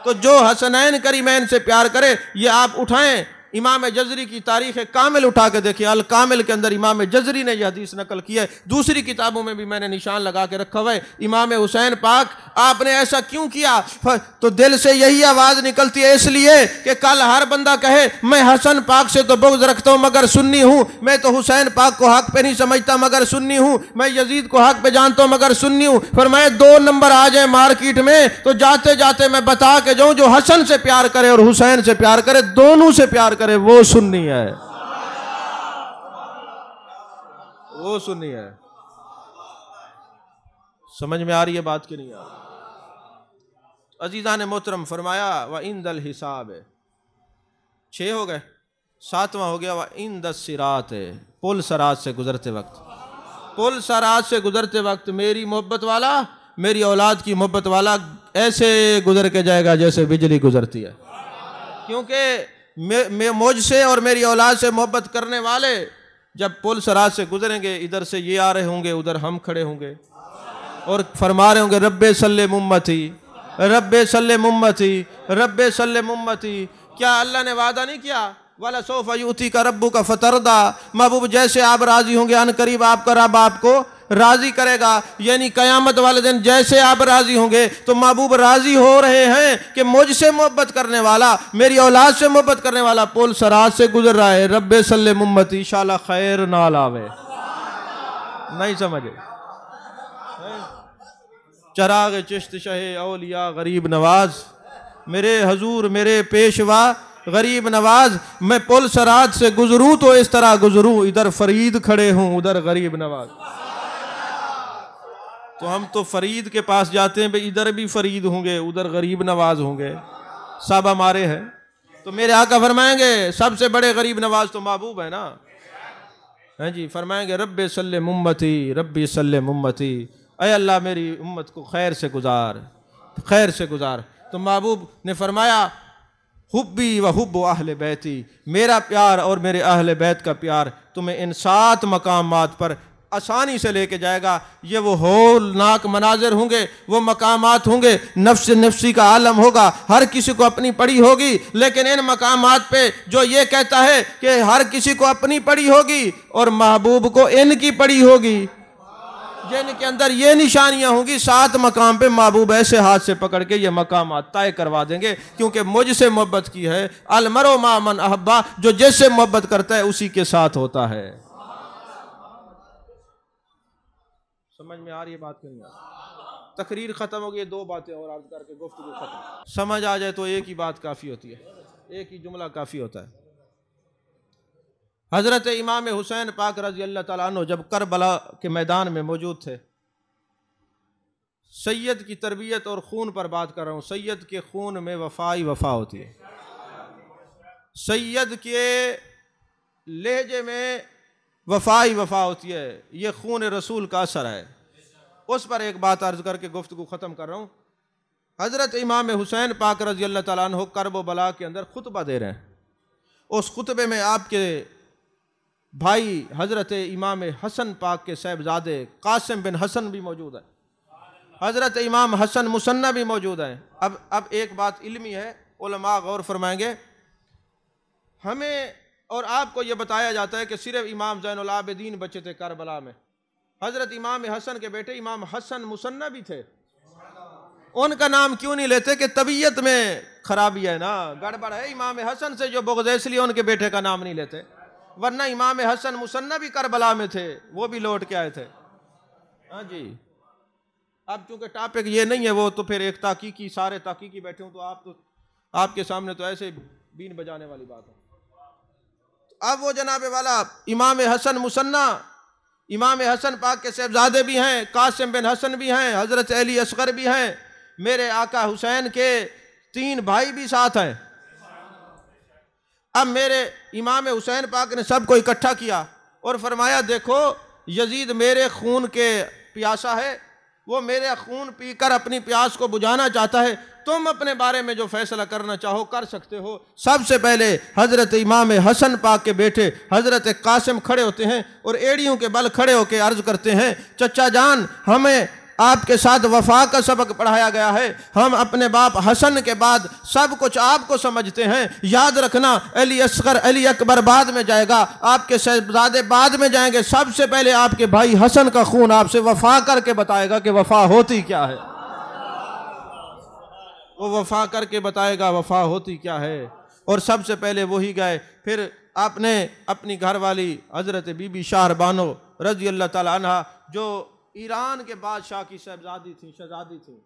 तो जो हसनैन करीमैन से प्यार करे, ये आप उठाएं इमाम जजरी की तारीख़ कामिल उठा के देखिए, अल कामिल के अंदर इमाम जजरी ने यह हदीस नकल की है। दूसरी किताबों में भी मैंने निशान लगा के रखा हुआ है। इमाम हुसैन पाक, आपने ऐसा क्यों किया? तो दिल से यही आवाज़ निकलती है इसलिए कि कल हर बंदा कहे मैं हसन पाक से तो बुग़्ज़ रखता हूँ मगर सुन्नी हूँ, मैं तो हुसैन पाक को हक पे नहीं समझता मगर सुन्नी हूँ, मैं यजीद को हक पे जानता हूँ मगर सुन्नी हूँ। फरमाए 2 नंबर आ जाए मार्केट में तो जाते जाते मैं बता के जाऊँ, जो हसन से प्यार करे और हुसैन से प्यार करे, दोनों से प्यार करे, वो सुन्नी है, वो सुन्नी है। समझ में आ रही है बात कि नहीं आ रही? अजीज़ान मोहतरम, फरमाया व इंदल हिसाब है, 6 हो गए, 7वां हो गया व इंद सिरात है, पुल सरात से गुजरते वक्त, पुल सरात से गुजरते वक्त मेरी मोहब्बत वाला, मेरी औलाद की मोहब्बत वाला ऐसे गुजर के जाएगा जैसे बिजली गुजरती है। क्योंकि मुझसे और मेरी औलाद से मोहब्बत करने वाले जब पुल सरात से गुजरेंगे, इधर से ये आ रहे होंगे, उधर हम खड़े होंगे और फरमा रहे होंगे रब्बे सल्ले मुम्मती, रब्बे सल्ले मुम्मती, रब्बे सल्ले मुम्मती। क्या अल्लाह ने वादा नहीं किया, वाला सोफा यूती का रब्बू का फतरदा, महबूब जैसे आप राजी होंगे अन करीब आपका रब आपको राजी करेगा। यानी कयामत वाले दिन जैसे आप राजी होंगे, तो महबूब राजी हो रहे हैं कि मुझसे मोहब्बत करने वाला, मेरी औलाद से मोहब्बत करने वाला पुल सरात से गुजर रहा है, रब्बे सल्ले मुम्मती, इंशाअल्लाह खैर ना लावे। नहीं समझे? चराग चिश्त शहे औलिया गरीब नवाज, मेरे हजूर मेरे पेशवा गरीब नवाज, मैं पुल सरात से गुजरूं तो इस तरह गुजरूं, इधर फरीद खड़े हूं उधर गरीब नवाज। तो हम तो फरीद के पास जाते हैं, भाई इधर भी फरीद होंगे उधर गरीब नवाज होंगे, सब हमारे हैं। तो मेरे आका फरमाएंगे सबसे बड़े गरीब नवाज तो महबूब है ना, हैं जी। फरमाएंगे रब्बे सल्ले मुम्मती, रब्बी सल्ले मुम्मती, अय अल्लाह मेरी उम्मत को खैर से गुजार, खैर से गुजार। तो महबूब ने फरमाया हुब्बी व हुब्बु अहले बैती, मेरा प्यार और मेरे अहले बैत का प्यार तुम्हें इन 7 मकामात पर आसानी से लेके जाएगा। ये वो होलनाक मनाजिर होंगे, वो मकामात होंगे, नफ्स नफ्सी का आलम होगा, हर किसी को अपनी पड़ी होगी। लेकिन इन मकामात पे जो ये कहता है कि हर किसी को अपनी पड़ी होगी और महबूब को इनकी पड़ी होगी, जिनके अंदर ये निशानियां होंगी, 7 मकाम पे महबूब ऐसे हाथ से पकड़ के ये मकामात तय करवा देंगे। क्योंकि मुझसे मोहब्बत की है, अलमरो मा मन अहब्बा, जो जिससे मोहब्बत करता है उसी के साथ होता है। समझ में आ रही है बात कि नहीं आ रही? तकरीर खत्म हो गई, 2 बातें और अर्ज करके गुफ्तगू खत्म। समझ आ जाए तो एक ही बात काफ़ी होती है, एक ही जुमला काफ़ी होता है। हज़रत इमाम हुसैन पाक रज़ी अल्लाह ताला अन्हु जब करबला के मैदान में मौजूद थे, सैयद की तरबियत और खून पर बात कर रहा हूँ। सैयद के खून में वफ़ाई वफ़ा होती है, सैयद के लहजे में वफ़ाई वफ़ा होती है, ये खून रसूल का असर है। उस पर एक बात अर्ज़ करके गुफ्तगू ख़त्म कर रहा हूँ। हज़रत इमाम हुसैन पाक रज़ी अल्लाह ताला अन्हु करबला के अंदर खुतबा दे रहे हैं। उस खुतबे में आपके भाई हज़रत इमाम हसन पाक के साहिबजादे कासिम बिन हसन भी मौजूद है, हज़रत इमाम हसन मुसन्ना भी मौजूद हैं। अब एक बात इल्मी है, उलमा गौर फरमाएंगे। हमें और आपको ये बताया जाता है कि सिर्फ इमाम ज़ैनुल आबिदीन बचे थे करबला में, हज़रत इमाम हसन के बेटे इमाम हसन मुसन्ना भी थे। उनका नाम क्यों नहीं लेते कि तबीयत में खराबी है ना, गड़बड़ है। इमाम हसन से जो बुग़्ज़ है इसलिए उनके बेटे का नाम नहीं लेते, वरना इमाम हसन मुसन्ना भी करबला में थे, वो भी लौट के आए थे। हाँ जी। अब चूंकि टॉपिक ये नहीं है, वो तो फिर एक ताकीकी, सारे ताकीकी बैठे हूँ तो आपके सामने तो ऐसे बीन बजाने वाली बात है। अब वो जनाबे वाला इमाम हसन मुसन्ना, इमाम हसन पाक के साहिबजादे भी हैं, कासिम बिन हसन भी हैं, हज़रत अली असगर भी हैं, मेरे आका हुसैन के 3 भाई भी साथ हैं। अब मेरे इमाम हुसैन पाक ने सबको इकट्ठा किया और फरमाया देखो यजीद मेरे खून के प्यासा है, वो मेरे खून पीकर अपनी प्यास को बुझाना चाहता है, तुम अपने बारे में जो फैसला करना चाहो कर सकते हो। सबसे पहले हज़रत इमाम हसन पाक के बेटे हज़रत कासिम खड़े होते हैं और एड़ियों के बल खड़े होकर अर्ज़ करते हैं, चचा जान हमें आपके साथ वफा का सबक पढ़ाया गया है। हम अपने बाप हसन के बाद सब कुछ आपको समझते हैं। याद रखना, अली असगर अली अकबर बाद में जाएगा, आपके शहजादे बाद में जाएंगे, सबसे पहले आपके भाई हसन का खून आपसे वफा करके बताएगा कि वफा होती क्या है। वो वफा करके बताएगा वफा होती क्या है। और सबसे पहले वही गए। फिर आपने अपनी घरवाली हजरत बीबी शाहरबानो रजी अल्लाह ताला अन्हा, जो ईरान के बादशाह की शहजादी थी,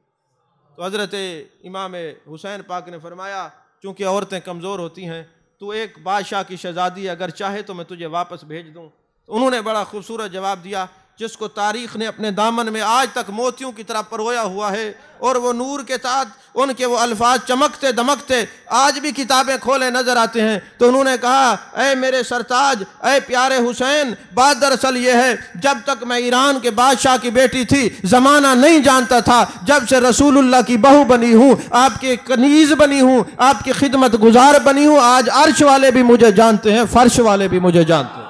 तो हजरत इमाम हुसैन पाक ने फरमाया, चूँकि औरतें कमज़ोर होती हैं, तो एक बादशाह की शहजादी अगर चाहे तो मैं तुझे वापस भेज दूँ। तो उन्होंने बड़ा खूबसूरत जवाब दिया, जिसको तारीख़ ने अपने दामन में आज तक मोतियों की तरह परोया हुआ है, और वो नूर के साथ उनके वो अल्फाज चमकते दमकते आज भी किताबें खोले नज़र आते हैं। तो उन्होंने कहा, ऐ मेरे सरताज, ऐ प्यारे हुसैन, बात दरअसल ये है, जब तक मैं ईरान के बादशाह की बेटी थी, ज़माना नहीं जानता था, जब से रसूलुल्लाह की बहू बनी हूँ, आपके कनीज़ बनी हूँ, आपकी खिदमत गुजार बनी हूँ, आज अर्श वाले भी मुझे जानते हैं, फर्श वाले भी मुझे जानते हैं।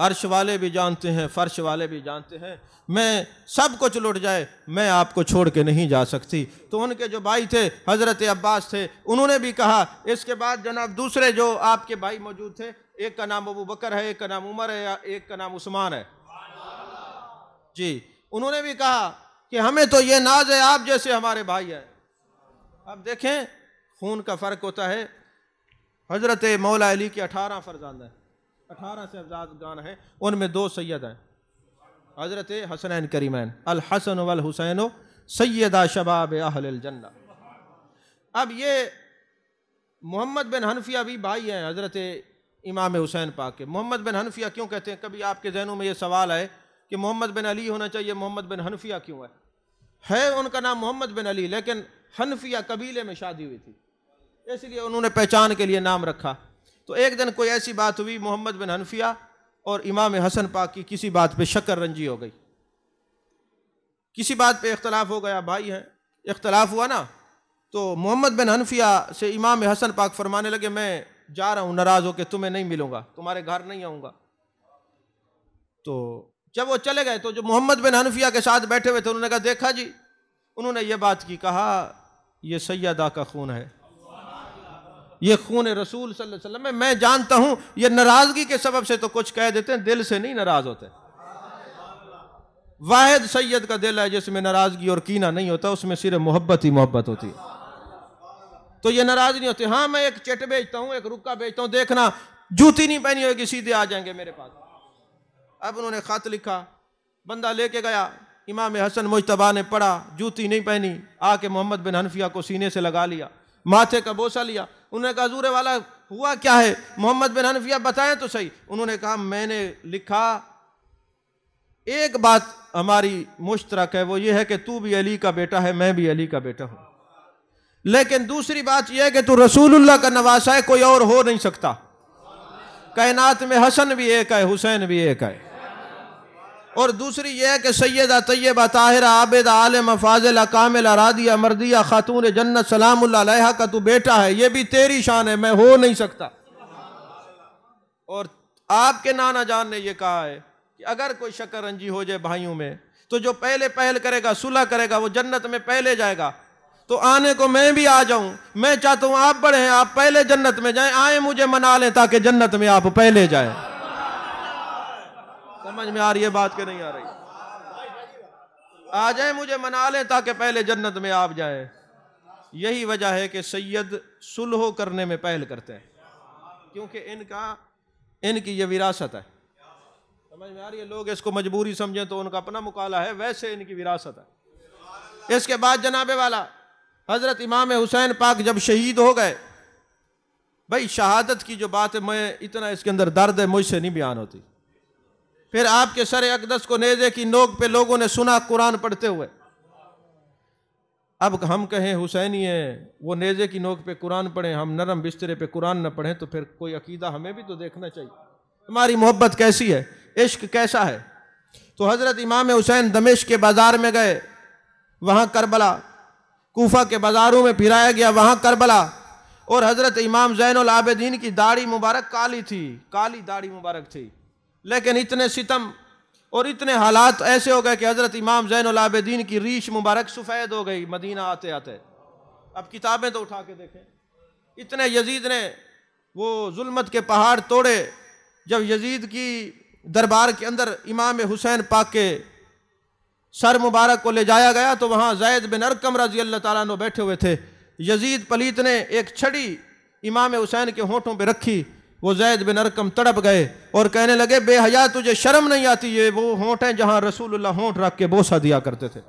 अर्श वाले भी जानते हैं, फर्श वाले भी जानते हैं, मैं सब कुछ लुट जाए मैं आपको छोड़ के नहीं जा सकती। तो उनके जो भाई थे हज़रत अब्बास थे, उन्होंने भी कहा। इसके बाद जनाब दूसरे जो आपके भाई मौजूद थे, एक का नाम अबू बकर है, एक का नाम उमर है, एक का नाम उस्मान है जी। उन्होंने भी कहा कि हमें तो ये नाज है, आप जैसे हमारे भाई हैं। अब देखें, खून का फ़र्क होता है। हज़रत मौला अली के 18 फरजांद हैं, 18 शहजादगान हैं, उनमें 2 सैयद हैं, हज़रत हसनैन करीमैन अल हसन वल हुसैन सैयदा शबाब अहलिल जन्नह। अब ये मोहम्मद बिन हनफिया भी भाई हैं हज़रत इमाम हुसैन पाक के। मोहम्मद बिन हनफिया क्यों कहते हैं? कभी आपके जहनों में ये सवाल है कि मोहम्मद बिन अली होना चाहिए, मोहम्मद बिन हनफिया क्यों है उनका नाम मोहम्मद बिन अली, लेकिन हनफिया कबीले में शादी हुई थी, इसलिए उन्होंने पहचान के लिए नाम रखा। तो एक दिन कोई ऐसी बात हुई, मोहम्मद बिन हनफिया और इमाम हसन पाक की किसी बात पे शक्कर रंजी हो गई, किसी बात पे इख्तलाफ हो गया, भाई हैं, इख्तलाफ हुआ ना। तो मोहम्मद बिन हनफिया से इमाम हसन पाक फरमाने लगे, मैं जा रहा हूँ नाराज़ हो के, तुम्हें नहीं मिलूंगा, तुम्हारे घर नहीं आऊँगा। तो जब वो चले गए तो जो मोहम्मद बिन हनफिया के साथ बैठे हुए थे, उन्होंने कहा, देखा जी, उन्होंने ये बात की, कहा ये सैयदा का खून है, ये खून रसूल सल्लल्लाहु अलैहि वसल्लम है। मैं जानता हूं ये नाराजगी के सबब से तो कुछ कह देते हैं, दिल से नहीं नाराज होते। वाहिद सैयद का दिल है जिसमें नाराजगी और कीना नहीं होता, उसमें सिर्फ मोहब्बत ही मोहब्बत होती है, तो ये नाराज नहीं होते। हाँ, मैं एक चट बेचता हूं, एक रुक्का बेचता हूं, देखना जूती नहीं पहनी होगी सीधे आ जाएंगे मेरे पास। अब उन्होंने खत लिखा, बंदा लेके गया, इमाम हसन मुजतबा ने पढ़ा, जूती नहीं पहनी, आके मोहम्मद बिन हनफिया को सीने से लगा लिया, माथे का बोसा लिया। उन्होंने कहा, हजूर वाला हुआ क्या है? मोहम्मद बिन हनफिया बताएं तो सही। उन्होंने कहा, मैंने लिखा एक बात हमारी मुश्तरक है, वो ये है कि तू भी अली का बेटा है, मैं भी अली का बेटा हूं, लेकिन दूसरी बात यह है कि तू रसूलुल्लाह का नवासा है, कोई और हो नहीं सकता। कायनात में हसन भी एक है, हुसैन भी एक है। और दूसरी यह है कि सैयदा तैयबा ताहिरा आबिदा आलिमा फाजिला कामिला रादिया मर्दिया खातून जन्नत सलामुल्लाह अलैहा का तू बेटा है, ये भी तेरी शान है, मैं हो नहीं सकता। और आपके नाना जान ने यह कहा है कि अगर कोई शकरंजी हो जाए भाइयों में, तो जो पहले पहल करेगा, सुलह करेगा, वो जन्नत में पहले जाएगा। तो आने को मैं भी आ जाऊं, मैं चाहता हूं आप बड़े हैं, आप पहले जन्नत में जाएं, आए मुझे मना लें ताकि जन्नत में आप पहले जाएं। समझ में आ रही है बात कि नहीं आ रही? आ जाए मुझे मना लें ताकि पहले जन्नत में आप जाएं। यही वजह है कि सैयद सुलह करने में पहल करते हैं, क्योंकि इनकी ये विरासत है। समझ में आ रही है? लोग इसको मजबूरी समझें तो उनका अपना मुकाला है, वैसे इनकी विरासत है। इसके बाद जनाबे वाला हजरत इमाम हुसैन पाक जब शहीद हो गए, भाई शहादत की जो बात है, मैं इतना इसके अंदर दर्द है, मुझसे नहीं बयान होती। फिर आपके सर अक़दस को नेज़े की नोक पे लोगों ने सुना कुरान पढ़ते हुए। अब हम कहें हुसैनी है, वो नेज़े की नोक पे कुरान पढ़ें, हम नरम बिस्तरे पे कुरान न पढ़ें, तो फिर कोई अकीदा हमें भी तो देखना चाहिए। हमारी मोहब्बत कैसी है, इश्क कैसा है। तो हज़रत इमाम हुसैन दमिश्क के बाज़ार में गए, वहाँ करबला, कूफा के बाज़ारों में फिराया गया, वहाँ करबला, और हज़रत इमाम ज़ैनुल आबिदीन की दाढ़ी मुबारक काली थी, काली दाढ़ी मुबारक थी। लेकिन इतने सितम और इतने हालात ऐसे हो गए कि हज़रत इमाम ज़ैनुल आबिदीन की रीश मुबारक सफ़ेद हो गई मदीना आते आते। अब किताबें तो उठा के देखें, इतने यजीद ने वो जुल्मत के पहाड़ तोड़े। जब यजीद की दरबार के अंदर इमाम हुसैन पाक के सर मुबारक को ले जाया गया तो वहाँ ज़ैद बिन अरकम रज़ी अल्लाह ताला अन्हु बैठे हुए थे। यजीद पलीत ने एक छड़ी इमाम हुसैन के होंठों पे रखी। वो ज़ैद बिन अरकम तड़प गए और कहने लगे, बेहया तुझे शर्म नहीं आती? ये वो होंठ हैं जहाँ रसूलुल्लाह होंठ रख के बोसा दिया करते थे।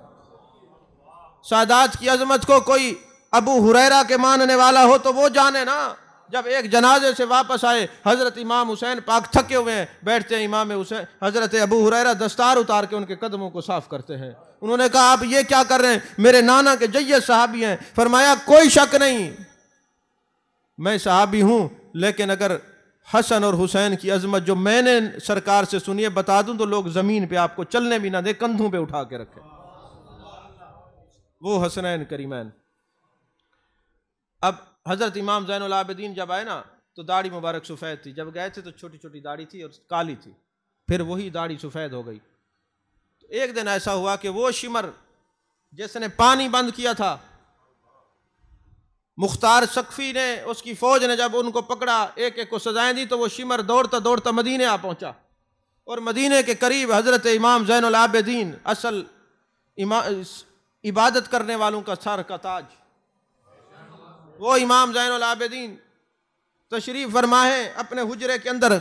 सादात की अजमत को कोई अबू हुरैरा के मानने वाला हो तो वो जाने ना। जब एक जनाजे से वापस आए, हज़रत इमाम हुसैन पाक थके हुए हैं, बैठते हैं इमाम हुसैन, हज़रत अबू हुरैरा दस्तार उतार के उनके कदमों को साफ करते हैं। उन्होंने कहा, आप ये क्या कर रहे हैं? मेरे नाना के जय्यद सहाबी हैं। फरमाया, कोई शक नहीं, मैं सहाबी हूँ, लेकिन अगर हसन और हुसैन की अजमत जो मैंने सरकार से सुनी है बता दूं तो लोग ज़मीन पे आपको चलने भी ना दे, कंधों पे उठा के रखें। वो हसनैन करीमैन। अब हज़रत इमाम ज़ैनुल आबिदीन जब आए ना तो दाढ़ी मुबारक सफ़ेद थी, जब गए थे तो छोटी छोटी दाढ़ी थी और काली थी, फिर वही दाढ़ी सफ़ेद हो गई। तो एक दिन ऐसा हुआ कि वो शिमर जिसने पानी बंद किया था, मुख्तार सकफी ने, उसकी फ़ौज ने जब उनको पकड़ा, एक एक को सजाएं दी, तो वो शिमर दौड़ता दौड़ता मदीने आ पहुँचा और मदीने के करीब हज़रत इमाम ज़ैनुल आबिदीन, असल इबादत करने वालों का सर का ताज, वो इमाम ज़ैनुल आबिदीन तशरीफ़ फरमा है, अपने हुजरे के अंदर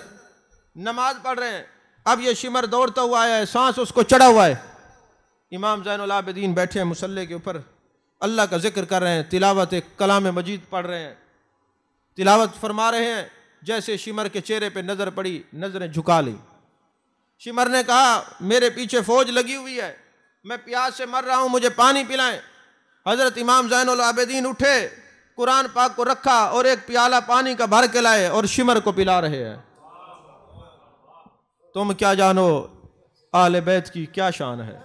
नमाज पढ़ रहे हैं। अब ये शिमर दौड़ता हुआ आया है, सांस उसको चढ़ा हुआ है। इमाम ज़ैनुल आबिदीन बैठे हैं मुसल्ले के ऊपर, अल्लाह का जिक्र कर रहे हैं, तिलावत कलाम मजीद पढ़ रहे हैं, तिलावत फरमा रहे हैं। जैसे शिमर के चेहरे पे नज़र पड़ी, नज़रें झुका ली। शिमर ने कहा, मेरे पीछे फ़ौज लगी हुई है, मैं प्यास से मर रहा हूँ, मुझे पानी पिलाएं। हज़रत इमाम ज़ैनुल आबिदीन उठे, कुरान पाक को रखा और एक प्याला पानी का भर के लाए और शिमर को पिला रहे हैं। तुम क्या जानो आले बैत की क्या शान है।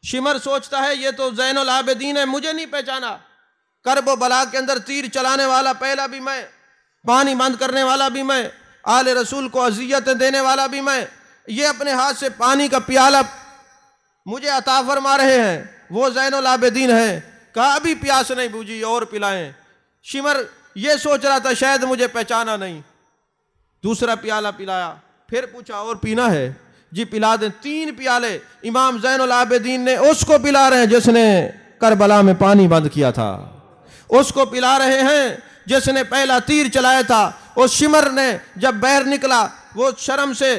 शिमर सोचता है ये तो ज़ैनुल आबिदीन है, मुझे नहीं पहचाना। करबो बला के अंदर तीर चलाने वाला पहला भी मैं, पानी बंद करने वाला भी मैं, आले रसूल को अज़ियतें देने वाला भी मैं, ये अपने हाथ से पानी का प्याला मुझे अता फरमा रहे हैं, वो ज़ैनुल आबिदीन है। कहा अभी प्यास नहीं बुझी और पिलाएं। शिमर ये सोच रहा था शायद मुझे पहचाना नहीं। दूसरा प्याला पिलाया, फिर पूछा और पीना है? जी पिला दें। 3 प्याले इमाम ज़ैनुल आबिदीन ने उसको पिला रहे हैं जिसने करबला में पानी बंद किया था, उसको पिला रहे हैं जिसने पहला तीर चलाया था। उस शिमर ने जब बाहर निकला, वो शर्म से,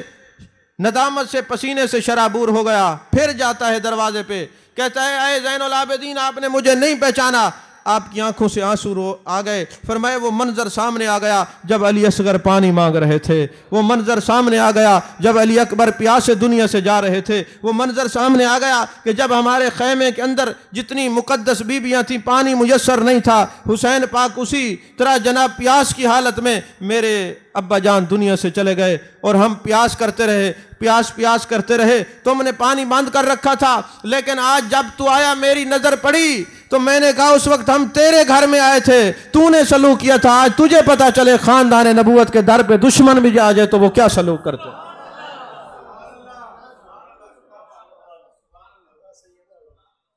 नदामत से, पसीने से शराबूर हो गया। फिर जाता है दरवाजे पे, कहता है, अय ज़ैनुल आबिदीन, आपने मुझे नहीं पहचाना? आपकी आंखों से आंसू आ गए। फरमाया वो मंजर सामने आ गया जब अली असगर पानी मांग रहे थे, वो मंजर सामने आ गया जब अली अकबर प्यासे दुनिया से जा रहे थे, वो मंजर सामने आ गया कि जब हमारे खैमे के अंदर जितनी मुकद्दस बीबियां थी पानी मुयस्सर नहीं था। हुसैन पाक उसी तरह जनाब प्यास की हालत में, मेरे अब्बा जान दुनिया से चले गए और हम प्यास करते रहे, प्यास करते रहे। तुमने पानी बंद कर रखा था, लेकिन आज जब तू आया मेरी नजर पड़ी तो मैंने कहा उस वक्त हम तेरे घर में आए थे, तूने सलूक किया था। आज तुझे पता चले खानदान नबूवत के दर पे दुश्मन भी आ जाए तो वो क्या सलूक करते।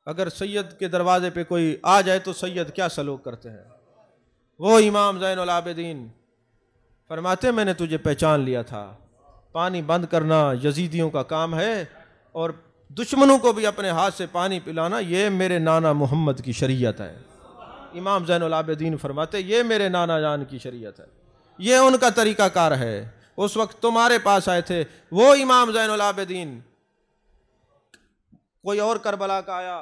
अगर सैयद के दरवाजे पे कोई आ जाए तो सैयद क्या सलूक करते हैं। वो इमाम ज़ैनुल आबिदीन फरमाते, मैंने तुझे पहचान लिया था। पानी बंद करना यजीदियों का काम है और दुश्मनों को भी अपने हाथ से पानी पिलाना ये मेरे नाना मोहम्मद की शरीयत है। इमाम ज़ैनुल आबिदीन फरमाते, ये मेरे नाना जान की शरीयत है, ये उनका तरीक़ाकार है। उस वक्त तुम्हारे पास आए थे वो इमाम ज़ैनुल आबिदीन। कोई और करबला का आया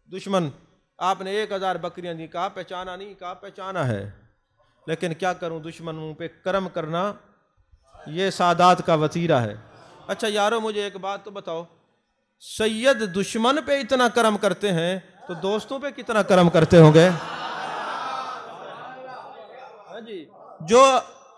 दुश्मन, आपने 1000 बकरियां दी, कहा पहचाना नहीं, कहा पहचाना है, लेकिन क्या करूं, दुश्मनों पे करम करना ये सादात का वतीरा है। अच्छा यारो मुझे एक बात तो बताओ, सैयद दुश्मन पे इतना करम करते हैं तो दोस्तों पे कितना करम करते होंगे? हाँ जी, जो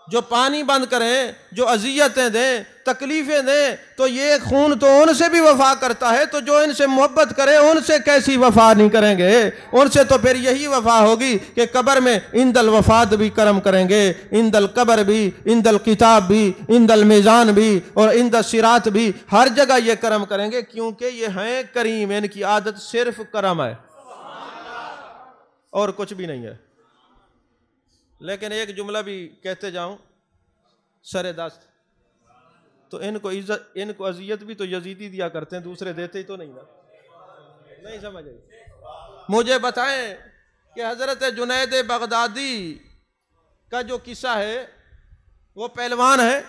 जो पानी बंद करें, जो अजियतें दें, तकलीफें दें, तो ये खून तो उनसे भी वफा करता है, तो जो इनसे मोहब्बत करे उनसे कैसी वफा नहीं करेंगे? उनसे तो फिर यही वफा होगी कि कब्र में इंदल वफात भी करम करेंगे, इंदल कब्र भी, इंदल किताब भी, इंदल मीज़ान भी और इंदल सिरात भी, हर जगह ये करम करेंगे, क्योंकि ये हैं करीम, इनकी आदत सिर्फ करम है और कुछ भी नहीं है। लेकिन एक जुमला भी कहते जाऊं सरे दस्त, तो इनको इज्जत, इनको अजियत भी तो यजीदी दिया करते हैं, दूसरे देते ही तो नहीं ना। नहीं समझ आई? मुझे बताएं कि हजरत जुनैद बगदादी का जो किस्सा है, वो पहलवान है।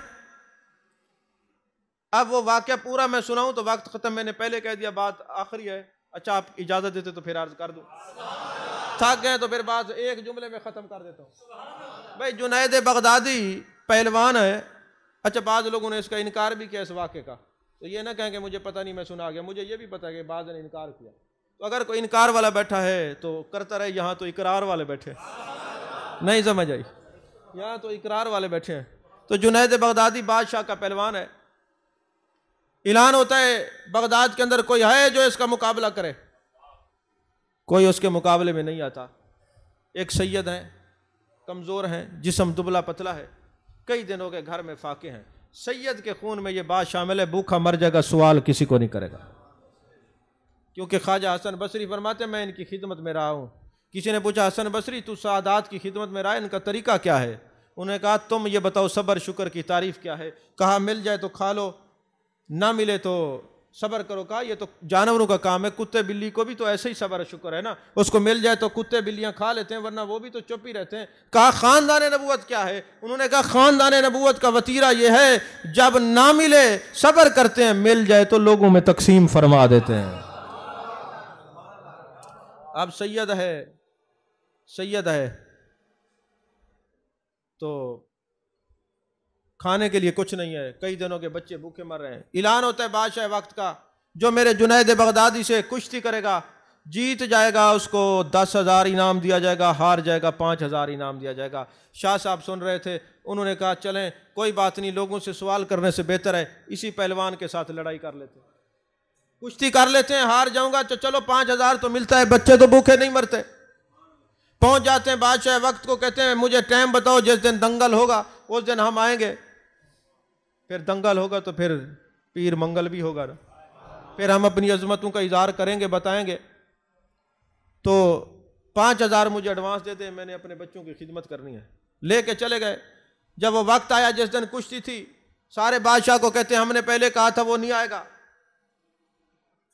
अब वो वाक़या पूरा मैं सुनाऊं तो वक्त खत्म, मैंने पहले कह दिया बात आखिरी है। अच्छा आप इजाजत देते तो फिर अर्ज कर दूं, थक गए तो फिर बात एक जुमले में ख़त्म कर देता हूँ। भाई जुनैद बगदादी पहलवान है। अच्छा बाद लोगों ने इसका इनकार भी किया इस वाक़े का, तो ये ना कहें कि मुझे पता नहीं मैं सुना गया, मुझे ये भी पता है कि बाद ने इनकार किया। तो अगर कोई इनकार वाला बैठा है तो करता रहे, यहाँ तो इकरार वाले बैठे। नहीं समझ आई? यहाँ तो इकरार वाले बैठे हैं। तो जुनैद बगदादी बादशाह का पहलवान है। ऐलान होता है बगदाद के अंदर कोई है जो इसका मुकाबला करे, कोई उसके मुकाबले में नहीं आता। एक सैयद हैं, कमज़ोर हैं, जिस्म दुबला पतला है, कई दिनों के घर में फाके हैं। सैयद के खून में ये बात शामिल है, भूखा मर जाएगा, सवाल किसी को नहीं करेगा। क्योंकि ख्वाजा हसन बसरी फरमाते मैं इनकी खिदमत में रहा हूँ। किसी ने पूछा हसन बसरी तू सादात की खिदमत में रहा है, इनका तरीका क्या है? उन्होंने कहा तुम ये बताओ सब्र शुक्र की तारीफ़ क्या है? कहा मिल जाए तो खा लो, ना मिले तो सब्र करो। कहा ये तो जानवरों का काम है, कुत्ते बिल्ली को भी तो ऐसे ही सब्र शुक्र है ना, उसको मिल जाए तो कुत्ते बिल्लियां खा लेते हैं, वरना वो भी तो चुप ही रहते हैं। कहा खानदान नबूवत क्या है? उन्होंने कहा खानदान नबूवत का वतीरा ये है जब ना मिले सब्र करते हैं, मिल जाए तो लोगों में तकसीम फरमा देते हैं। अब सैयद है तो खाने के लिए कुछ नहीं है, कई दिनों के बच्चे भूखे मर रहे हैं। ऐलान होता है बादशाह वक्त का, जो मेरे जुनैद बगदादी से कुश्ती करेगा, जीत जाएगा उसको 10,000 इनाम दिया जाएगा, हार जाएगा 5,000 इनाम दिया जाएगा। शाह साहब सुन रहे थे, उन्होंने कहा चलें कोई बात नहीं, लोगों से सवाल करने से बेहतर है इसी पहलवान के साथ लड़ाई कर लेते, कुश्ती कर लेते हैं। हार जाऊंगा तो चलो 5,000 तो मिलता है, बच्चे तो भूखे नहीं मरते। पहुंच जाते हैं बादशाह वक्त को, कहते हैं मुझे टाइम बताओ, जिस दिन दंगल होगा उस दिन हम आएंगे। फिर दंगल होगा तो फिर पीर मंगल भी होगा ना, फिर हम अपनी अजमतों का इजहार करेंगे, बताएंगे। तो 5,000 मुझे एडवांस दे दें, मैंने अपने बच्चों की खिदमत करनी है। लेके चले गए। जब वो वक्त आया जिस दिन कुश्ती थी, सारे बादशाह को कहते हैं हमने पहले कहा था वो नहीं आएगा,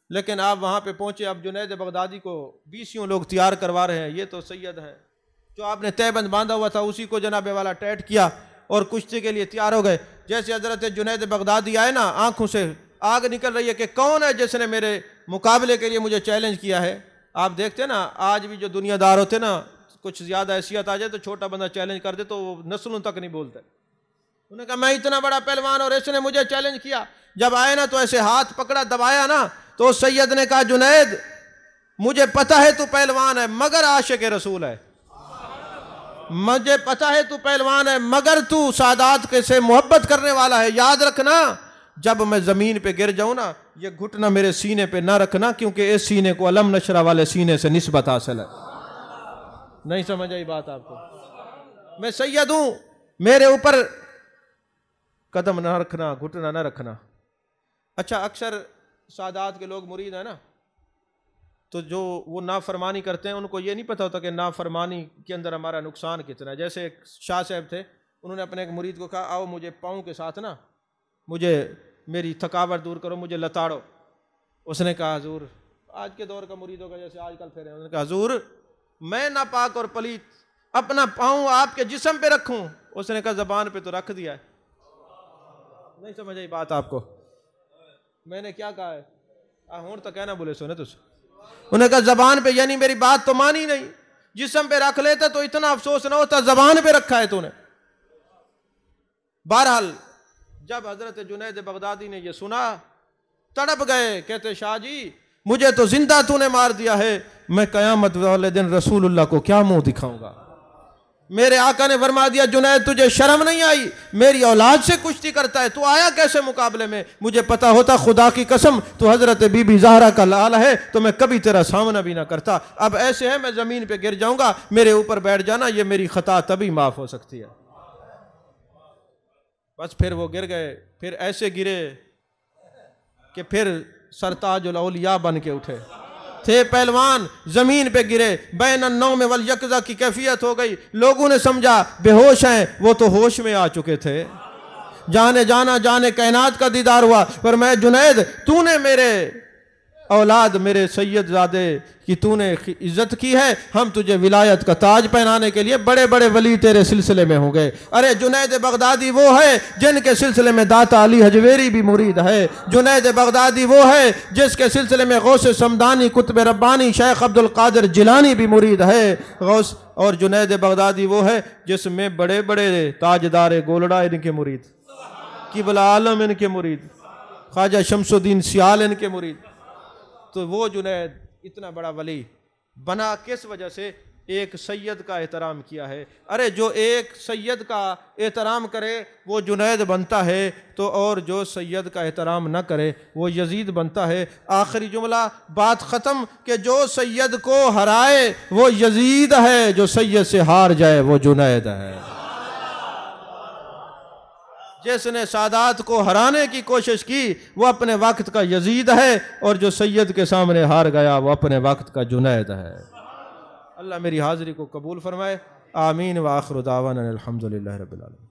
लेकिन आप वहां पे पहुंचे। अब जुनैद बगदादी को 20 लोग तैयार करवा रहे हैं, ये तो सैयद हैं, जो आपने तयबंद बांधा हुआ था उसी को जनाबे वाला टैट किया और कुश्ती के लिए तैयार हो गए। जैसे हजरत जुनैद बगदादी आए ना, आंखों से आग निकल रही है कि कौन है जिसने मेरे मुकाबले के लिए मुझे चैलेंज किया है। आप देखते ना आज भी जो दुनियादार होते ना, कुछ ज़्यादा हैसियत आ जाए तो छोटा बंदा चैलेंज कर दे तो वो नस्लों तक नहीं बोलते। उन्होंने कहा मैं इतना बड़ा पहलवान और इसने मुझे चैलेंज किया। जब आए ना तो ऐसे हाथ पकड़ा, दबाया ना, तो सैयद ने कहा जुनैद मुझे पता है तू पहलवान है मगर आशिक रसूल है, मुझे पता है तू पहलवान है मगर तू सादात के से मोहब्बत करने वाला है। याद रखना जब मैं ज़मीन पे गिर जाऊं ना, ये घुटना मेरे सीने पे ना रखना, क्योंकि इस सीने को अलम नशरा वाले सीने से निस्बत हासिल है। नहीं समझ आई बात आपको? मैं सैयद हूं, मेरे ऊपर कदम ना रखना, घुटना ना रखना। अच्छा अक्सर सादात के लोग मुरीद है ना, तो जो वो नाफरमानी करते हैं उनको ये नहीं पता होता कि नाफरमानी के अंदर हमारा नुकसान कितना है। जैसे एक शाह साहब थे, उन्होंने अपने एक मुरीद को कहा आओ मुझे पाँव के साथ ना मुझे मेरी थकावट दूर करो, मुझे लताड़ो। उसने कहा हजूर, आज के दौर का मुरीदों का जैसे आजकल फिर है, उन्होंने कहा हजूर मैं नापाक और पलीत अपना पाँव आपके जिस्म पे रखूं? उसने कहा ज़बान पे तो रख दिया है। नहीं समझ आई बात आपको? मैंने क्या कहा है? हूं तो कहना बोले सुने तुझ। उन्होंने कहा ज़बान पे, यानी मेरी बात तो मानी नहीं, जिस्म पे रख लेता तो इतना अफसोस ना होता, ज़बान पे रखा है तूने। बहरहाल जब हजरत जुनैद बगदादी ने ये सुना तड़प गए, कहते शाह जी मुझे तो जिंदा तूने मार दिया है, मैं कयामत वाले दिन रसूलुल्लाह को क्या मुंह दिखाऊंगा। मेरे आका ने फरमा दिया, जुनैद तुझे शर्म नहीं आई, मेरी औलाद से कुश्ती करता है, तू आया कैसे मुकाबले में? मुझे पता होता, खुदा की कसम तू हजरत बीबी ज़हरा का लाल है तो मैं कभी तेरा सामना भी ना करता। अब ऐसे है, मैं ज़मीन पे गिर जाऊंगा, मेरे ऊपर बैठ जाना, ये मेरी खता तभी माफ़ हो सकती है। बस फिर वो गिर गए, फिर ऐसे गिरे कि फिर सरताजुल औलिया बन के उठे। थे पहलवान, जमीन पे गिरे, बैन अन्नौम वल यक़ज़ा की कैफियत हो गई। लोगों ने समझा बेहोश हैं, वो तो होश में आ चुके थे। जाने जाना जाने कायनात का दीदार हुआ। पर मैं जुनैद, तूने मेरे औलाद, मेरे सैयदजादे की तूने इज्जत की है, हम तुझे विलायत का ताज पहनाने के लिए बड़े बड़े वली तेरे सिलसिले में होंगे। अरे जुनैद बगदादी वो है जिनके सिलसिले में दाता अली हजवेरी भी मुरीद है। जुनैद बगदादी वो है जिसके सिलसिले में गौसे समदानी, कुतुब रब्बानी, शेख अब्दुल कादिर जिलानी भी मुरीद है। गौस और जुनैद बगदादी वो है जिसमें बड़े बड़े ताजदार गोलड़ा इनके मुरीद, किबला आलम इनके मुरीद, ख्वाजा शमसुद्दीन सियाल इनके मुरीद। तो वो जुनैद इतना बड़ा वली बना किस वजह से? एक सैयद का एहतराम किया है। अरे जो एक सैयद का एहतराम करे वो जुनैद बनता है, तो और जो सैयद का एहतराम न करे वो यजीद बनता है। आखिरी जुमला, बात ख़त्म कि जो सैयद को हराए वो यजीद है, जो सैयद से हार जाए वो जुनैद है। जिसने सादात को हराने की कोशिश की वो अपने वक्त का यजीद है, और जो सैयद के सामने हार गया वो अपने वक्त का जुनैद है। अल्लाह मेरी हाज़िरी को कबूल फरमाए। आमीन व आखिर दावाना अल्हम्दुलिल्लाहि रब्बिल आलमीन।